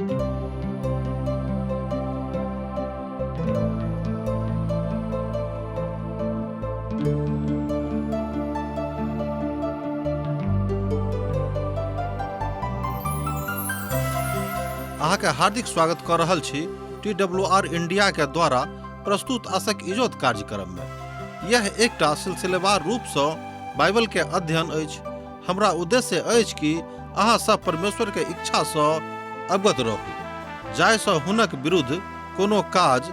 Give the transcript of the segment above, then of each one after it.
अहाँके हार्दिक स्वागत कर रहल छी TWR इंडिया के द्वारा प्रस्तुत आशक इजोत कार्यक्रम में। यह एकटा सिलसिलेवार रूप से बाइबल के अध्ययन अछि। हमरा उद्देश्य अछि कि अहाँ सब परमेश्वर के इच्छा से अवगत रहू, जाय से हुनक विरुद्ध कोनो काज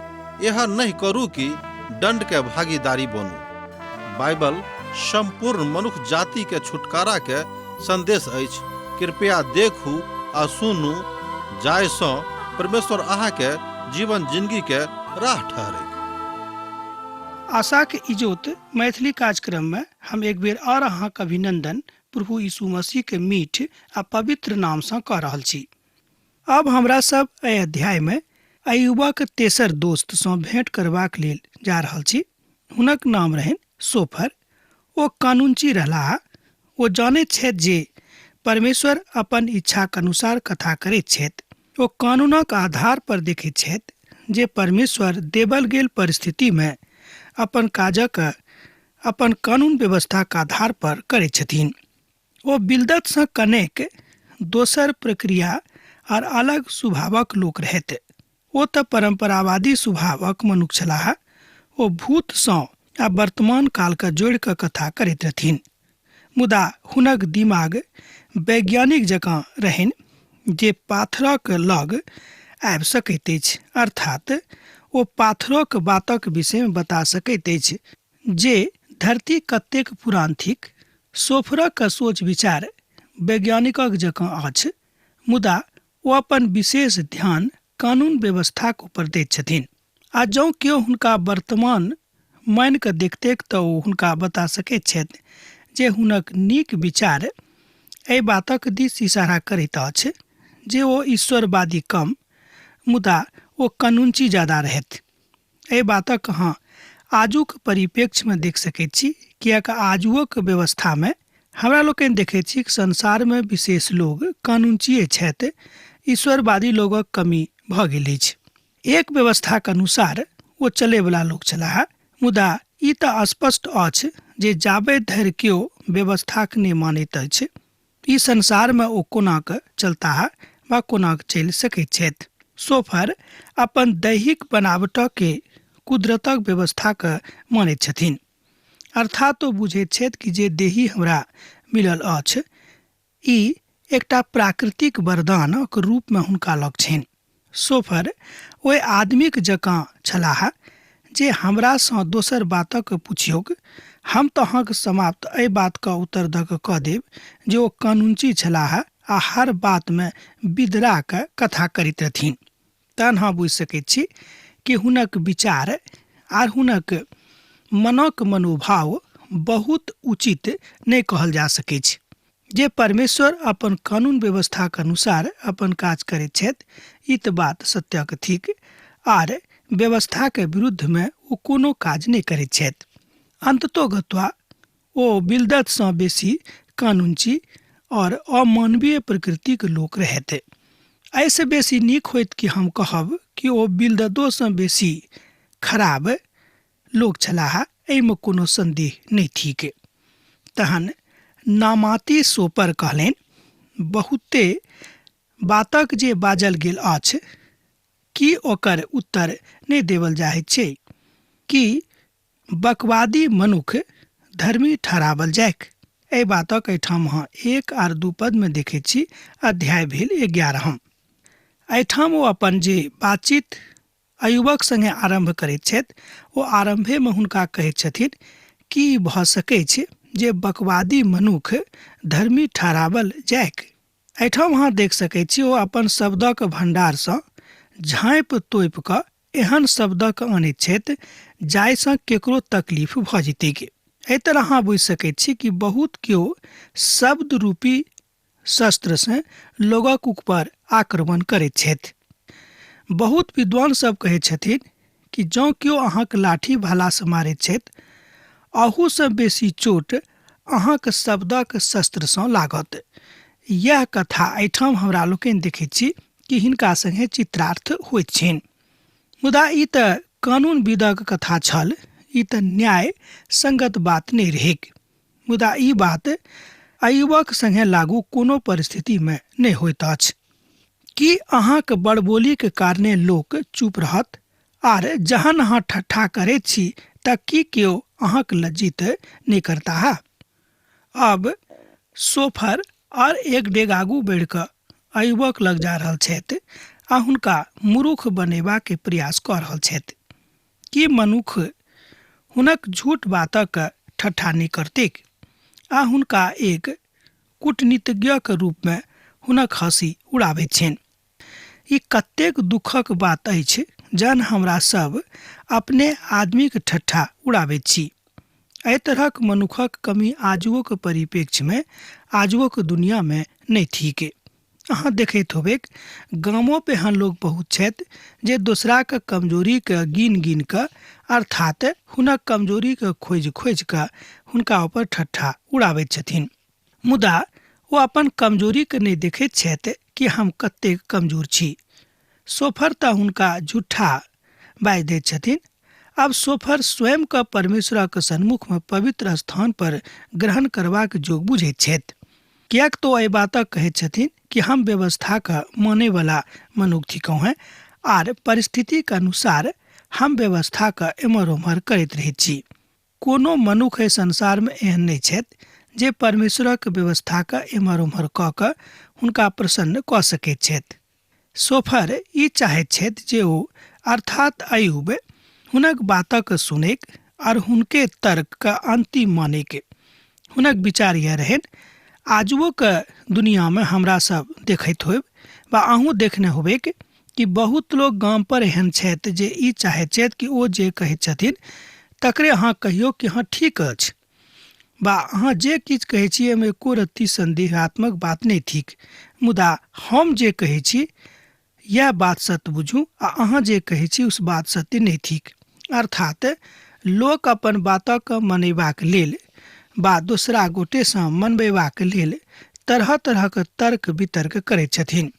एहन नहीं करू कि दंड के भागीदारी बनू। बाइबल संपूर्ण मनुष्य जाति के छुटकारा के संदेश अछि। कृपया देखू आ सुनू, जाय सो परमेश्वर अहाँ के जीवन जिंदगी के राह ठहरे। आशा के इजोत मैथिली कार्यक्रम में हम एक बेर और अहाँ के अभिनंदन प्रभु यीशु मसीह के मीठ आ पवित्र नाम से कह रहल छी। अब हमरा सब एहि अध्याय में अय्यूबक तेसर दोस्त से भेंट करबाक लेल जा रहल छी। हुनक नाम रहन सोफर। ओ कानूनची रहलाह। ओ जानैत छथि जे परमेश्वर अपन इच्छा के अनुसार कथा करैत छथि। ओ कानूनक आधार पर देखैत छथि जे परमेश्वर देवल गेल परिस्थिति में अपन काजक अपन कानून व्यवस्था के आधार पर करैत छथिन। ओ बिल्दत से कनेक दोसर प्रक्रिया और अलग स्वभावक लोक रहथि। ओ तऽ परंपरावादी स्वभावक मनुष्य छलाह। ओ भूत सँ आ वर्तमान काल के जोड़ि कऽ कथा करैत रहथिन। मुदा हुनक दिमाग वैज्ञानिक जकाँ रहनि जे पाथरक लग आबि सकैत अछि, अर्थात ओ पाथरक बातक विषय में बता सकैत अछि जे धरती कतेक पुरान थिक। सोफरक सोच विचार वैज्ञानिकक जकाँ अछि, मुदा ओ अपन विशेष ध्यान कानून व्यवस्थाक ऊपर दैत छथिन। आ जँ केओ हुनका वर्तमान मानि कऽ देखतैक तऽ ओ हुनका बता सकैत छथि जे हुनक नीक विचार एहि बातक दिस इशारा करैत अछि जे ओ ईश्वरवादी कम, मुदा ओ कानूनची ज्यादा रहथि। एहि बातक अहाँ आजुक परिप्रेक्ष्य में देख सकैत छी, कियाक आजुक व्यवस्था में हमरा लोकनि देखैत छी कि संसार में विशेष लोग कानूनचिये छथि। ईश्वरवादी लोगक कमी भऽ गेल अछि। एक व्यवस्था के अनुसार ओ चले वाला लोग छलाह, मुदा ई तऽ स्पष्ट अछि जे जाबे धरि केओ व्यवस्था के नहि मानैत अछि, ई संसार में ओ कोना कऽ चलताह वा कोना कऽ चलि सकैत छथि। सोफर अपन दैहिक बनावटक के कुदरतक व्यवस्था के मानैत छथिन, अर्थात ओ बुझैत छथि कि जे देही हमरा मिलल अछि ई एकटा प्राकृतिक वरदानक रूप में हुनका लग छनि। सोफर ओहि आदमीक जकाँ छलाह जे हमरा सँ दोसर बातक पुछियौक, हम तऽ अहाँके समाप्त एहि बात का उत्तर दऽ कऽ कह देब जे ओ कानूनची छलाह आ हर बात में विद्रा के कथा करैत रहथिन। तहन अहाँ बुझि सकैत छी कि हुनक विचार आर हुनक मनक मनोभाव बहुत उचित नहीं कहल जा सकैत छै। जे परमेश्वर अपन कानून व्यवस्था के अनुसार अपन काज करैत छथि, ई तऽ बात सत्यक थिक, आर व्यवस्था के विरुद्ध में ओ कोनो काज नहीं करैत छथि। अंततोगत्वा ओ बिल्दत सँ बेसी कानूनची और अमानवीय प्रकृति के लोक रहथि। ऐसे बेसी नीक होइत कि हम कहब कि ओ बिल्दतो सँ बेसी खराब लोक छलाह, एहि में कोनो संदेह नहीं थिक। तहन नामाती सोपर कहलनि, बहुते बातक जे बाजल गेल अछि कि ओकर उत्तर नहीं देवल जाइत छै कि बकवादी मनुख धर्मी ठहरावल जायक। एहि बातक एहिठाम अहाँ 1 और 2 पद में देखैत छी। अध्याय भेल 11। एहिठाम ओ अपन जे बातचीत अय्यूबक संगे आरंभ करैत छथि, ओ आरंभे में हुनका कहैत छथिन कि भऽ सकै छै जे बकवादी मनुख धर्मी ठहरावल जायक। एहिठाम अहाँ देख सकैत छी ओ अपन शब्दक भंडार सँ झाँपि तोपि कऽ एहन शब्दक आनैत छथि जाहिसँ केकरो तकलीफ भऽ जेतैक। एहि तरह अहाँ बुझि सकैत छी कि बहुत केओ शब्द रूपी शस्त्र से लोगक ऊपर आक्रमण करैत छथि। बहुत विद्वान सब कहैत छथिन कि जँ केओ अहाँक लाठी भाला से मारैत छथि, अहू से बेसी चोट अहाँक शब्दक शस्त्र से लागत। यह कथा एहिठाम हमरा लोकनि देखैत छी कि हिनका संगे चित्रार्थ होइत छनि। मुदा ई तऽ कानून विदक कथा छल, ई तऽ न्याय संगत बात नहि रहेक। मुदा ई बात अयुबक संगे लागू कोनो परिस्थिति में नहीं होइत अछि। कि अहाँक बड़बोली के कारणे लोक चुप रहत, आर जहन अहाँ ठट्ठा करैत छी तऽ की केओ अहाँक लज्जित नहीं करता है? अब सोफर और एक डेग आगू बढ़ि कऽ अयुबक लग जा रहल छथि आ हुनका मूर्ख बनेबा के प्रयास कऽ रहल छथि कि मनुख हुनक झूठ बातक ठट्ठा नहीं करतेक आ हुनका एक कूटनीतिज्ञ के रूप में हुनक हंसी उड़ाबैत छनि। ई कतेक दुखक बात अछि जहन हमरा सब अपने आदमी के ठट्ठा उड़ाबैत छी। एहि तरहक मनुखक कमी आजुओ के परिप्रेक्ष्य में आजुओ के दुनिया में नहीं थीक। अहाँ देखैत होबेक गामों पे हन लोग बहुत छथि जे दूसरा के कमजोरी के गिन गिन कऽ अर्थात हुनक कमजोरी के खोजि खोजि कऽ हुनका ऊपर ठट्ठा उड़ाबैत छथिन। मुदा वो अपन कमजोरी के नहीं देखैत छथि कि हम कतेक कमजोर छी। सोफर तऽ हुनका झूठा बाजि दैत छथिन। अब सोफर स्वयं का परमेश्वर के सन्मुख में पवित्र स्थान पर ग्रहण करबाक जोग बुझैत छथि। कियाक तो एहि बातक कहैत छथिन कि हम व्यवस्था का माने वाला मनुख थिकौं हैं आर परिस्थिति के अनुसार हम व्यवस्था का एमर उमर करैत रहैत छी। कोनो मनुख एहि संसार में एहन नहीं छथि जे परमेश्वरक व्यवस्था का एमर उमर कऽ कऽ हुनका प्रसन्न कऽ सकैत छथि। सोफर ई चाहैत छथि जे ओ अर्थात अयुब हुनक बातक सुनेक और हुनके तर्क का अंतिम मानेक। हुनक विचार यह रहन, आजुओ के दुनिया में हमरा सब देखैत होब वा अहूँ देखने होबेक कि बहुत लोग गाम पर एहन छथि जे ई चाहैत छथि कि ओ जे कहैत छथिन तकरे अहाँ कहियो कि हाँ ठीक अछि, बा अहाँ जे किछु कहै छी एहिमे एको रत्ती संदेहात्मक बात नहीं थिक। मुदा हम जे कहै छी यह बात सत्य बुझू आ अहाँ जे कहै छी उस बात सत्य नहीं थिक। अर्थात लोक अपन बातक मनेबाक लेल बा दूसरा गोटे सँ मनबेबाक लेल तरह तरहक तर्क वितर्क करैत छथिन।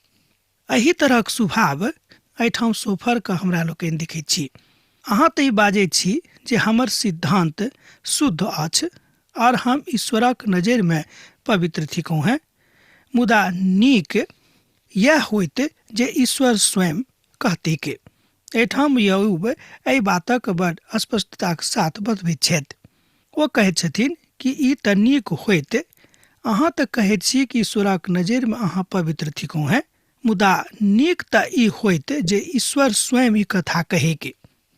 एही तरहक स्वभाव एहिठाम सोफर के हमरा लोकनि देखैत छी। अहाँ तऽ ई बाजैत छी जे हमर सिद्धांत शुद्ध अछि और हम ईश्वरक नजर में पवित्र थिकौं हैं। मुदा नीक यह होइत जे ईश्वर स्वयं कहतीक। एहिठाम अयुब एहि बातक बड़ स्पष्टता के साथ बतबैत छथि। ओ कहैत छथिन कि ई तऽ नीक होइत, अहाँ तऽ कहैत छी कि ईश्वरक नजर में अहाँ पवित्र थिकौं हैं। मुदा नीक तऽ ई होइत जे ईश्वर स्वयं ई कथा कहेके।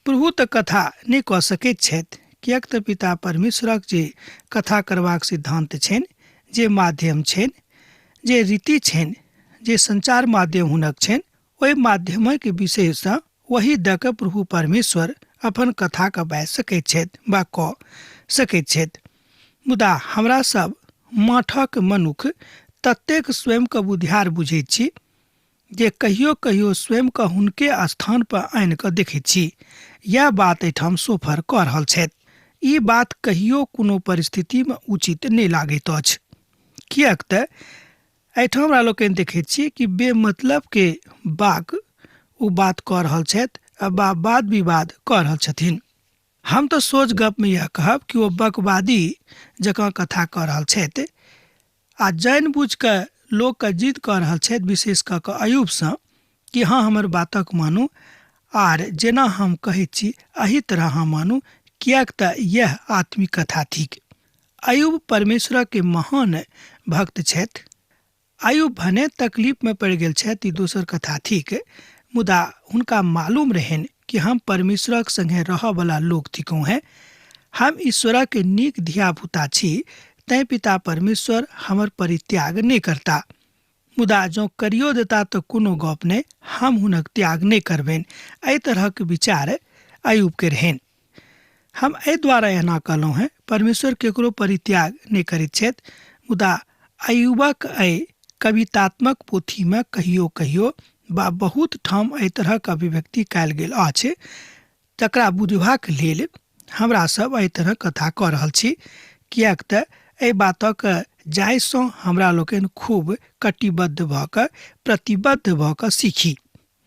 प्रभु तऽ कथा नहीं कऽ सकैत छथि, कियाक तऽ पिता परमेश्वरक जे कथा करबाक सिद्धांत छनि, जे माध्यम छनि, जे रीति छनि, जे संचार माध्यम हुनक छनि, ओहि माध्यमक विषय सँ वही दऽ कऽ प्रभु परमेश्वर अपन कथा के बाजि सकैत छथि वा कऽ सकैत छथि। मुदा हमरा सब माठक मनुख ततेक स्वयं के बुधियार बुझैत छी जे कहियो कहियो स्वयं के हुनके स्थान पर आनि कऽ देखैत छी। यह बात एहिठाम सोफर कऽ रहल छथि। ई बात कहियो कोनो परिस्थिति में उचित नहीं लागैत अछि, कियाक तऽ एहिठाम हमरा लोकनि देखैत छी कि बेमतलब के बात ओ बात कऽ रहल छथि आ वाद विवाद कऽ रहल छथिन। हम तो सोच गप में यह कहब कि वो बकवादी जकाँ कथा कऽ रहल छथि आ जानबूझ कऽ लोक के जिद कऽ रहल छथि, विशेष कऽ कऽ अयुब सँ कि हाँ हमर बातक मानू आर जेना हम कहैत छी एही तरह अहाँ मानू, कियाक तऽ यह आत्मिक कथा थिक। अयुब परमेश्वर के महान भक्त छथि। अयुब भने तकलीफ में पड़ि गेल छथि, ई दोसर कथा थिक। मुदा हुनका मालूम रहन कि हम परमेश्वरक संगे रहऽ वाला लोग थिकौं हैं। हम ईश्वर के नीक धिया पुता छी, तैं पिता परमेश्वर हमर परित्याग नहीं करता। मुदा जो करियो देता तो कोनो गप नहीं, हम हुनक त्याग नहीं करबनि। एहि तरहक विचार अयुब के रहन। हम एहि द्वारा एना कहलहुँ हैं, परमेश्वर केकरो परित्याग नहीं करैत छथि। मुदा अयुबक एहि कवितात्मक पोथी में कहियो कहियो बा बहुत ठाम एहि तरहक अभिव्यक्ति कयल गेल अछि, तकरा बुझबाक लेल हमरा सब एहि तरह कथा कऽ रहल छी। कियाक तऽ एहि बातक जाहिसँ हमरा लोकनि खूब कटिबद्ध भऽ कऽ प्रतिबद्ध भऽ कऽ सीखी।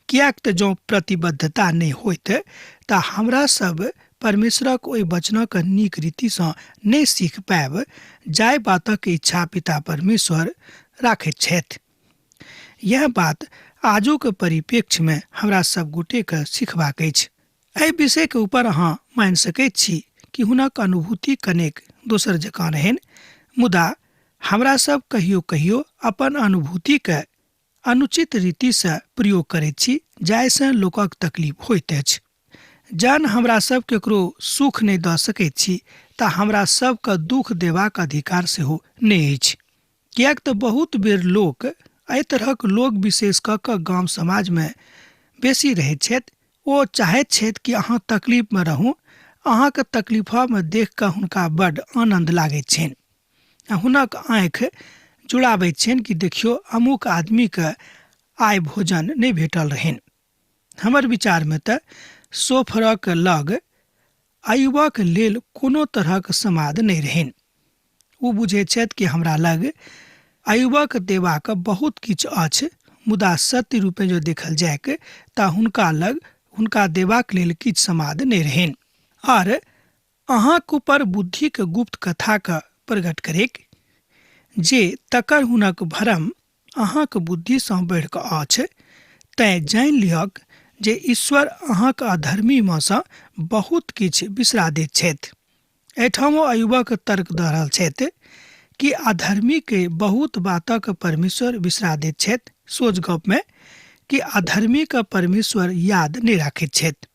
किएक तऽ जँ प्रतिबद्धता नहि होइत तऽ हमरा सब परमेश्वरक ओहि वचनक नीक रीतिसँ नहि सीख पायब जाहि बातक इच्छा पिता परमेश्वर राखैत छथि। यह बात आजुक परिप्रेक्ष्यमे हमरा सब गोटेके सिखबाक अछि। एहि विषयके ऊपर अहाँ मानि सकैत छी कि हुनक अनुभूति कनेक दोसर जकाँ रहनि, मुदा हमरा सब कहियो कहियो अपन अनुभूतिके अनुचित रीतिसँ प्रयोग करैत छी जाहिसँ लोकक तकलीफ होइत अछि। जहन हमरा सब केकरो सुख नहि दऽ सकैत छी तऽ हमरा सबके दुख देबाक अधिकार सेहो नहि अछि। किएक तऽ बहुत बेर लोक एहि तरहक लोक विशेष कऽ कऽ गाम समाजमे बेसी रहैत छथि। ओ चाहैत छथि कि अहाँ तकलीफमे रहू, अहाँके तकलीफमे देख कऽ हुनका बड्ड आनन्द लागैत छनि आ हुनक आँखि जुड़ाबैत छनि कि देखियौ अमुक आदमीके आइ भोजन नहि भेटल रहनि। हमर विचारमे तऽ सोफरक लग अयुबक लेल कोनो तरहक समाद नहि रहनि। ओ बुझैत छथि कि हमरा लग अयुबक देबाक बहुत किछु अछि, मुदा सत्य रूपे जो देखल जायक तऽ हुनका लग हुनका देबाक लेल किछु समाद नहि रहनि। और अहाँक ऊपर बुद्धिके गुप्त कथाके प्रकट करैक जे तकर हुनक भरम अहाँक बुद्धिसँ बढ़ि कऽ अछि, तैँ जानि लिअक जे ईश्वर अहाँक अधर्मीमे सँ बहुत किछु बिसरा दैत छथि। एहिठाम ओ अयुबक तर्क दऽ रहल छथि कि अधर्मीके बहुत बातक परमेश्वर बिसरा दैत छथि। सोझ गपमे कि अधर्मीके परमेश्वर याद नहि राखैत छथि।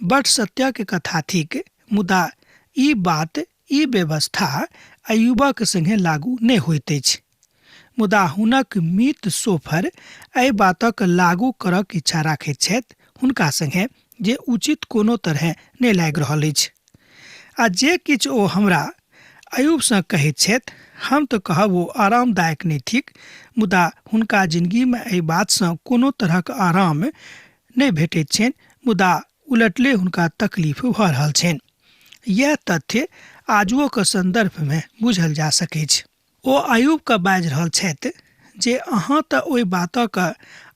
बड़ सत्यके कथा थिक, मुदा ई बात ई व्यवस्था अयुबक संगे लागू नहि होइत अछि। मुदा हुनक मित सोफर एहि बातक लागू करक इच्छा राखैत छथि हुनका संगे जे उचित कोनो तरहे नहि लागि रहल अछि। आ जे किछु ओ हमरा अयुबसँ कहैत छथि हम तऽ कहब ओ आरामदायक नहि थिक, मुदा हुनका जिन्दगीमे एहि बातसँ कोनो तरहक आराम नहि भेटैत छनि, मुदा उलटले हुनका तकलीफ भऽ रहल छनि। यह तथ्य आजुओके संदर्भमे बुझल जा सकैत छै। ओ अयुबके बाजि रहल छथि जे अहाँ तऽ ओहि बातक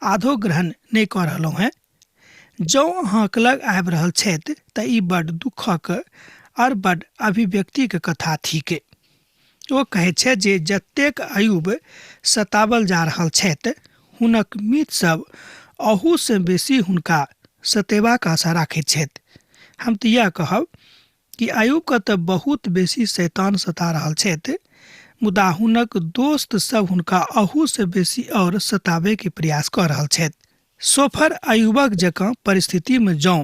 आधो ग्रहण नहि कऽ रहलहुँ हेँ। जँ अहाँक लग आबि रहल छथि तऽ ई बड्ड दुखक और बड्ड अभिव्यक्तिके कथा थिक। ओ कहैत छथि जे जतेक अयुब सतावल जा रहल छथि, हुनक मित सब अहूसँ बेसी हुनका सतेबाक आशा राखैत छथि। हम तऽ इएह कहब कि अयुबके तऽ बहुत बेसी शैतान सता रहल छथि, मुदा हुनक दोस्त सब हुनका अहूसँ बेसी और सताबैके प्रयास कऽ रहल छथि। सोफर अयुबक जकाँ परिस्थितिमे जँ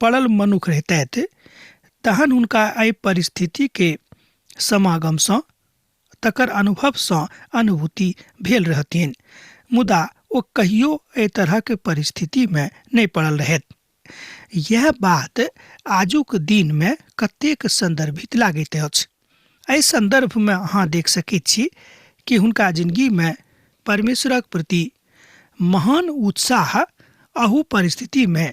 पड़ल मनुख रहितथि तहन हुनका एहि परिस्थितिके समागमसँ तकर अनुभवसँ अनुभूति भेल रहथिन, मुदा ओ कहियो एहि तरहक परिस्थितिमे नहि पड़ल रहथि। यह बात आजुक दिनमे कतेक संदर्भित लागैत अछि। एहि संदर्भमे अहाँ देख सकैत छी कि हुनका जिन्दगीमे परमेश्वरक प्रति महान उत्साह अहू परिस्थितिमे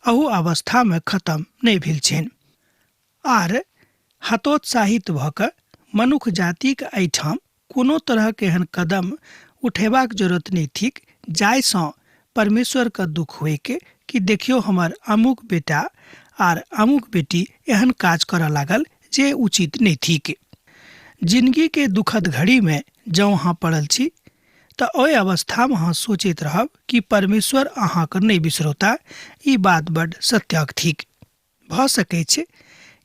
अहू अवस्थामे खत्म नहि भेल छनि। आर हतोत्साहित भऽ कऽ मनुख जातिक एहिठाम कोनो तरहक एहन कदम उठेबाक जरूरत नहि थिक जाहिसँ परमेश्वरके दुख होइके कि देखियौ हमर अमुक बेटा आर अमुक बेटी एहन काज करऽ लागल जे उचित नहि थिक। जिंदगीके दुखद घड़ीमे जँ अहाँ पड़ल छी तऽ ओहि अवस्थामे अहाँ सोचैत रहब कि परमेश्वर अहाँके नहि बिसरौता। ई बात बड्ड सत्यक थिक। भऽ सकैत छै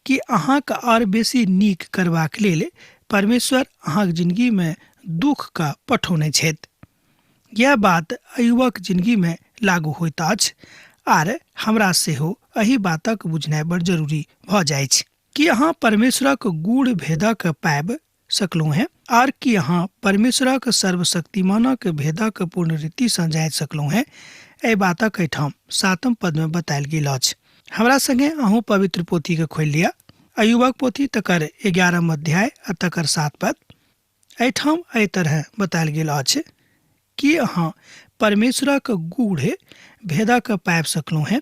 कि अहाँके और बेसी नीक करबाक लेल परमेश्वर अहाँक जिंदगीमे दुखके पठौने छथि। यह बात अयुबक जिंदगीमे लागू होइत अछि आर हमरा सेहो एहि बातक बुझनाइ बड़ जरूरी भऽ जाइ छै कि अहाँ परमेश्वरक गूढ़ भेदक पाबि सकलहुँ हेँ आर कि अहाँ परमेश्वरक सर्वशक्तिमानक भेदक पूर्ण रीतिसँ जानि सकलहुँ हेँ। एहि बातक एहिठाम 7 पदमे बतायल गेल अछि। हमरा संगे अहूँ पवित्र पोथीके खोलि लिअ, अयुबक पोथी तकर 11 अध्याय आ तकर 7 पद। एहिठाम एहि तरह बतायल गेल अछि कि अहाँ परमेश्वरक गूढ़ भेदक पाबि सकलहुँ हेँ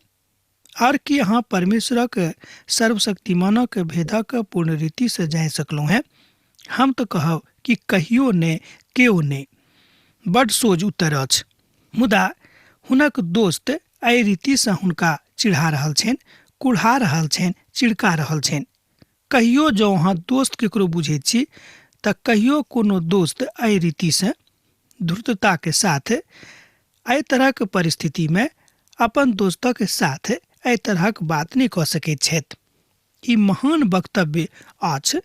और कि अहाँ परमेश्वरक सर्वशक्तिमानक भेदक पूर्ण रीतिसँ जानि सकलहुँ हेँ। हम तऽ कहब कि कहियो ने केओ ने बड सोझ उत्तर अछि। मुदा हुनक दोस्त एहि रीतिसँ हुनका चिढ़ा रहल छनि, कुढ़ा रहल छनि, चिढ़का रहल छनि। कहियो जँ अहाँ दोस्त केकरो बुझैत छी तऽ कहियो कोनो दोस्त एहि रीतिसँ धूर्तताके साथ एहि तरहक परिस्थितिमे अपन दोस्तक साथ एहि तरहक बात नहि कऽ सकैत छथि। ई महान वक्तव्य अछि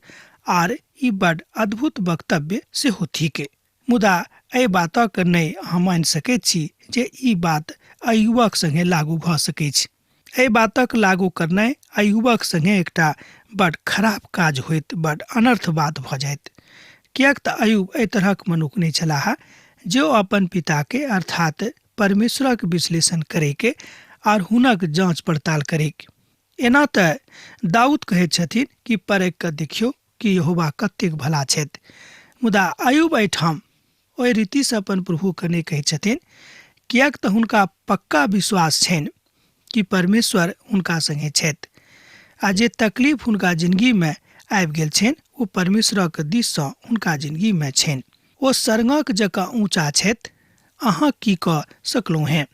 आर ई बड अद्भुत वक्तव्य सेहो थिक। मुदा एहि बातक नहि अहाँ मानि सकैत छी जे ई बात एहि युवक संगे लागू भऽ सकैत छै। एहि बातक लागू करनाइ एहि युवक संगे एकटा बड खराब काज होइत, बड अनर्थ बात भऽ जाइत। किएक तऽ अयुब एहि तरहक मनुख नहि छलाह जे ओ अपन पिताके अर्थात परमेश्वरक विश्लेषण करैके आर हुनक जाँच पड़ताल करैके। एना तऽ दाऊद कहैत छथिन कि परखि कऽ देखियौ कि यहोवा कतेक भला छथि। मुदा अयुब एहिठाम ओहि रीतिसँ अपन प्रभुके नहि कहैत छथिन, किएक तऽ हुनका पक्का विश्वास छनि कि परमेश्वर हुनका संगे छथि आ जे तकलीफ हुनका जिन्दगीमे आबि गेल छनि ओ परमेश्वरक दिससँ हुनका जिन्दगीमे छनि। ओ सरंगक जकाँ ऊँचा छथि, अहाँ की कऽ सकलहुँ हेँ।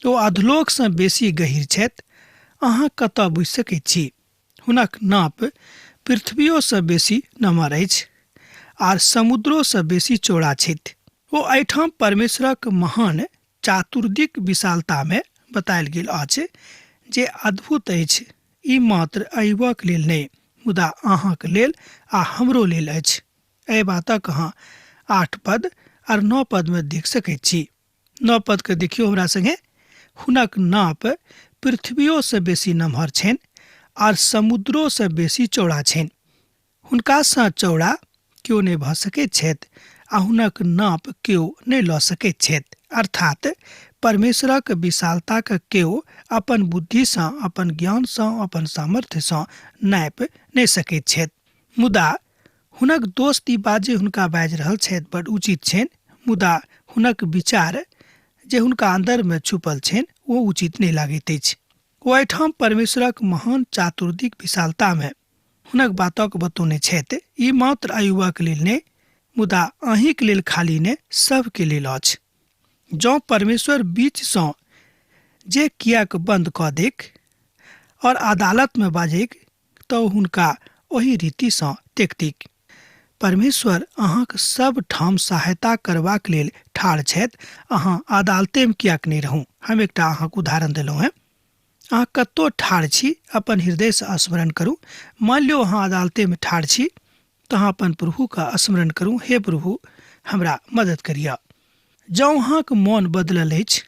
ओ अधलोकसँ बेसी गहीर छथि, अहाँ कतऽ बुझि सकैत छी। हुनक नाप पृथ्वियोसँ बेसी नमहर अछि आर समुद्रोसँ बेसी चौड़ा छथि। ओ एहिठाम परमेश्वरक महान चातुर्दिक विशालतामे बतायल गेल अछि जे अद्भुत अछि। ई मात्र अयुबक लेल नहि मुदा अहाँक लेल आ हमरो लेल अछि। एहि बातक अहाँ 8 पद आर 9 पदमे देख सकैत छी। 9 पदके देखियौ हमरा संगे। हुनक नाप पृथ्वियोसँ बेसी नमहर छनि आर समुद्रोसँ बेसी चौड़ा छनि। हुनकासँ चौड़ा केओ नहि भऽ सकैत छथि आ हुनक नाप केओ नहि लऽ सकैत छथि। अर्थात परमेश्वरक विशालताके केओ अपन बुद्धिसँ, अपन ज्ञानसँ, अपन सामर्थ्यसँ नापि नहि सकैत छथि। मुदा हुनक दोस्त ई बात जे हुनका बाजि रहल छथि बड उचित छनि, मुदा हुनक विचार जे हुनका अन्दरमे छुपल छनि ओ उचित नहि लागैत अछि। ओ एहिठाम परमेश्वरक महान चातुर्दिक विशालतामे हुनक बातक बतौने छथि। ई मात्र अयुबक लेल नहि मुदा अहींके लेल खाली नहि, सबके लेल अछि। जँ परमेश्वर बीचसँ जे किएक बंद कऽ देक और अदालतमे बाजैक तऽ हुनका ओहि रीतिसँ देखतिक। परमेश्वर अहाँक सब ठाम सहायता करबाक लेल ठाढ़ छथि। अहाँ अदालतेमे किएक नहि रहू। हम एकटा अहाँके उदाहरण देलहुँ हेँ। अहाँ कतौ ठाढ़ छी, अपन हृदयसँ स्मरण करू। मान लियौ अहाँ अदालतेमे ठाढ़ छी तऽ अहाँ अपन प्रभुके स्मरण करू, हे प्रभु हमरा मदद करिअ। जँ अहाँके मोन बदलल अछि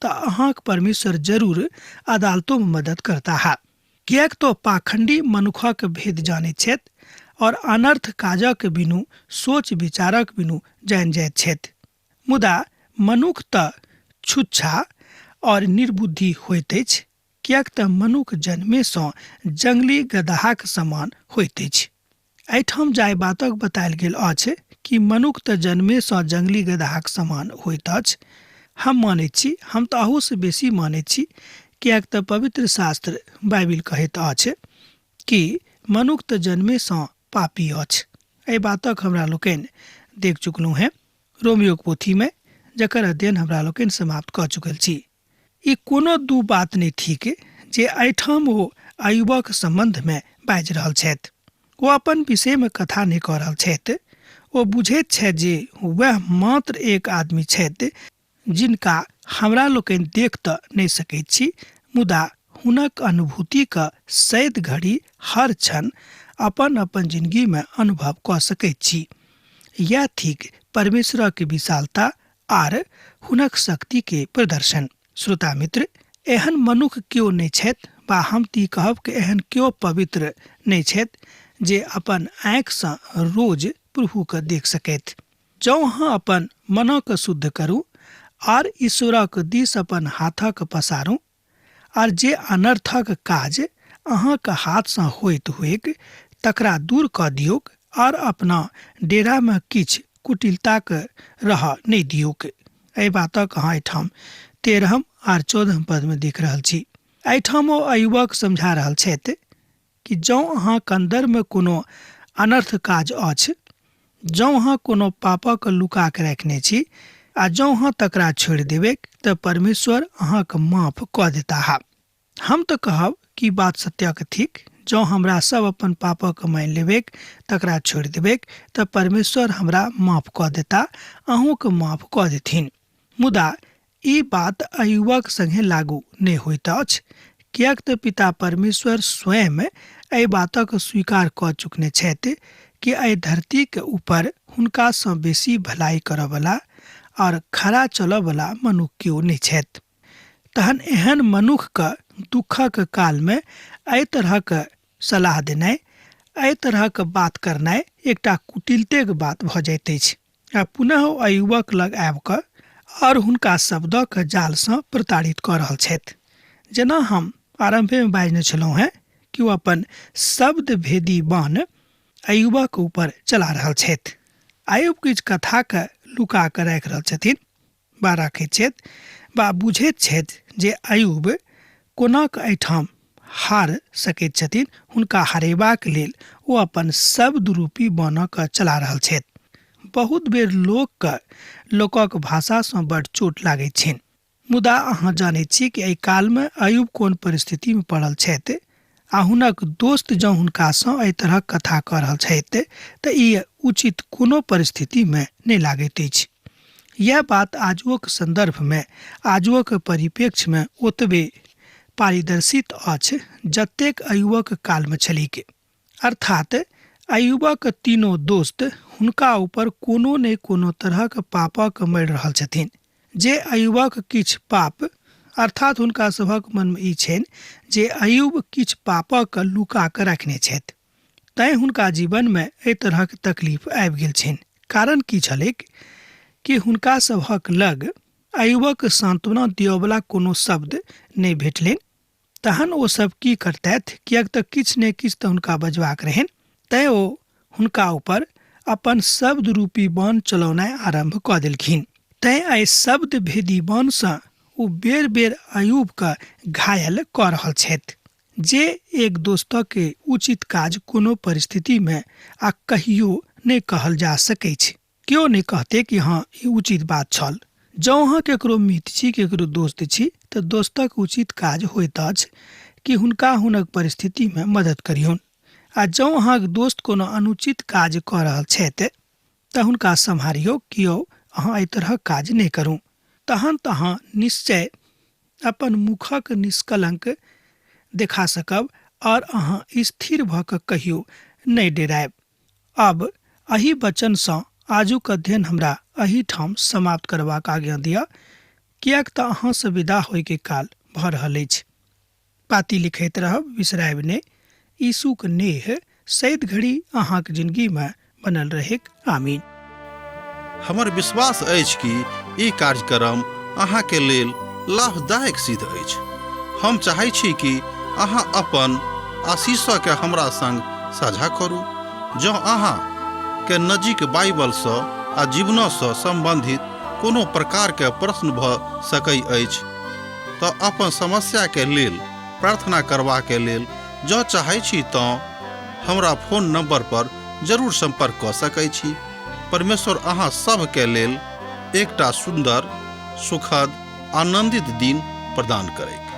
तऽ अहाँके परमेश्वर जरूर अदालतोमे मदद करता है। किएक तो पाखंडी मनुखक भेद जानैत छथि और अनर्थ काजक बिनु सोच विचारक बिनु जानि जाइत छथि। मुदा मनुख तऽ छुच्छा और निर्बुद्धि होइत अछि, किएक तऽ मनुख जन्मेसँ जंगली गदहाक समान होइत अछि। एहिठाम जाय बातक बतायल गेल अछि कि मनुख तऽ जन्मेसँ जंगली गदहाक समान होइत अछि। हम मानैत छी, हम तऽ अहूसँ बेसी मानैत छी, किएक तऽ पवित्र शास्त्र बाइबिल कहैत अछि कि मनुख तऽ जन्मेसँ पापी अछि। एहि बातक हमरा लोकनि देख चुकलहुँ हेँ रोमियोक पोथीमे, जकर अध्ययन हमरा लोकनि समाप्त कऽ चुकल छी। ई कोनो दू बात नहि थिक जे एहिठाम ओ अयुबक सम्बन्धमे बाजि रहल छथि। ओ अपन विषयमे कथा नहि कऽ रहल छथि। ओ बुझैत छथि जे वह मात्र एक आदमी छथि जिनका हमरा लोकनि देख तऽ नहि सकैत छी, मुदा हुनक अनुभूतिके सैद घड़ी हर क्षण अपन अपन जिन्दगीमे अनुभव कऽ सकैत छी। यह थिक परमेश्वरक विशालता आर हुनक शक्तिके प्रदर्शन। श्रोता मित्र, एहन मनुख केओ नहि छथि, वा हम ती कहब कि एहन केओ पवित्र नहि छथि जे अपन आँखिसँ रोज प्रभुके देख सकैत। जँ अहाँ अपन मनके शुद्ध करू आर ईश्वरक दिस अपन हाथक पसारू आर जे अनर्थक काज अहाँके हाथसँ होइत हुएक तकरा दूर कऽ दियौक आर अपना डेरामे किछु कुटिलताके रह नहि दियौक। एहि बातक अहाँ एहिठाम 13 आर 14 पदमे देख रहल छी। एहिठाम ओ अयुबक समझा रहल छथि कि जँ अहाँके अन्दरमे कोनो अनर्थ काज अछि, जँ अहाँ कोनो पापक लुका के रखने छी आ जँ अहाँ तकरा छोड़ि देबै तऽ परमेश्वर अहाँके माफ कऽ देता है। हम तऽ कहब कि बात सत्यक थिक। जँ हमरा सब अपन पापक मानि लेबै तकरा छोड़ि देबै तऽ परमेश्वर हमरा माफ कऽ देता, अहूँके माफ कऽ देथिन। मुदा ई बात अय्यूबक संगे लागू नहि होइत अछि, किएक तऽ पिता परमेश्वर स्वयं एहि बातक स्वीकार कऽ चुकने छथि कि एहि धरती के ऊपर हुनकासँ बेसी भलाई करयवला और खरा चलयवला मनुष्य केओ नहि छथि। तहन एहन मनुष्यके दुखक कालमे एहि तरहक सलाह देनाइ, एहि तरहक बात करनाइ एकटा कुटिलतेक बात भऽ जाइत अछि। आ पुनः ओ अय्यूबक लग आबि कऽ और हुनका शब्दक जालसँ प्रताड़ित कऽ रहल छथि। जेना हम आरम्भेमे बाजने छलहुँ हेँ कि ओ अपन शब्द भेदी बाण अय्यूबक ऊपर चला रहल छथि। अय्यूब किछु कथाके लुका कऽ राखि रहल छथिन, बा राखैत छथि, बा बुझैत छथि जे अय्यूब कोना कऽ एहिठाम हार सकैत छथिन। हुनका हरेबाक लेल ओ अपन शब्द रूपी बाणक चला रहल छथि। बहुत बेर लोकक भाषासँ बड़ चोट लागैत छनि। मुदा अहाँ जानैत छी कि एहि कालमे अय्यूब कोन परिस्थितिमे पड़ल छथि आ हुनक दोस्त जँ हुनकासँ एहि तरहक कथा कऽ रहल छथि तऽ ई उचित कोनो परिस्थितिमे नहि लागैत अछि। यह बात आजुक संदर्भमे, आजुक परिप्रेक्ष्यमे ओतबे पारदर्शित अछि जतेक अय्यूबक कालमे छलीक। अर्थात अय्यूबक तीनों दोस्त हुनका ऊपर कोनो ने कोनो तरहक पापक मरि रहल छथिन। जे अय्यूबक किछु पाप, अर्थात हुनका सभक मनमे ई छनि जे अय्यूब किछु पापक लुका कऽ रखने छथि, तैँ हुनका जीवनमे एहि तरहक तकलीफ आबि गेल छनि। कारण की छलैक कि हुनका सभक लग अय्यूबक सांत्वना दियवला कोनो शब्द नहि भेटलनि। तहन ओ सब की करतथि, किएक तऽ किछु ने किछु तऽ हुनका बजबाक रहनि। तैँ ओ हुनका ऊपर अपन शब्द रूपी बाण चलौनाइ आरम्भ कऽ देलखिन। तैँ एहि शब्द भेदी बाणसँ ओ बेर बेर अय्यूबके घायल कऽ रहल छथि। जे एक दोस्तके उचित काज कोनो परिस्थितिमे आ कहियो नहि कहल जा सकै छै। केओ नहि कहते कि हाँ ई उचित बात छल। जँ अहाँ केकरो मित्र छी, केकरो दोस्त छी, तऽ दोस्तक उचित काज होइत अछि कि हुनका हुनक परिस्थितिमे मदद करियौन। आ जँ अहाँक दोस्त कोनो अनुचित काज कऽ रहल छथि तऽ हुनका सम्हारियौ कि यौ अहाँ एहि तरहक काज नहि करू। तहन तऽ अहाँ निश्चय अपन मुखक निष्कलंक देखा सकब और अहाँ स्थिर भऽ कऽ कहियो नहि डेरायब। अब एहि वचनसँ आजुक अध्ययन हमरा एहिठाम समाप्त करबाक आज्ञा दिअ, किएक तऽ अहाँसँ विदा होयके काल भऽ रहल अछि। पाती लिखैत रहब, बिसरायब नहि। यीशुक नेह सैद घड़ी अहाँक जिंदगीमे बनल रहेक। आमीन। हमर विश्वास अछि कि ई कार्यक्रम अहाँके लेल लाभदायक सिद्ध अछि। हम चाहै छी कि अहाँ अपन आशीषके हमरा संग साझा करू। जँ अहाँके नजीक बाइबलसँ आ जीवनसँ सम्बन्धित कोनो प्रकारके प्रश्न भऽ सकैत अछि तऽ अपन समस्याके लेल प्रार्थना करबाके लेल जँ चाहै छी तऽ हमरा फोन नंबर पर जरूर संपर्क कऽ सकैत छी। परमेश्वर अहाँ सबके लेल एकटा सुंदर, सुखद, आनंदित दिन प्रदान करैक।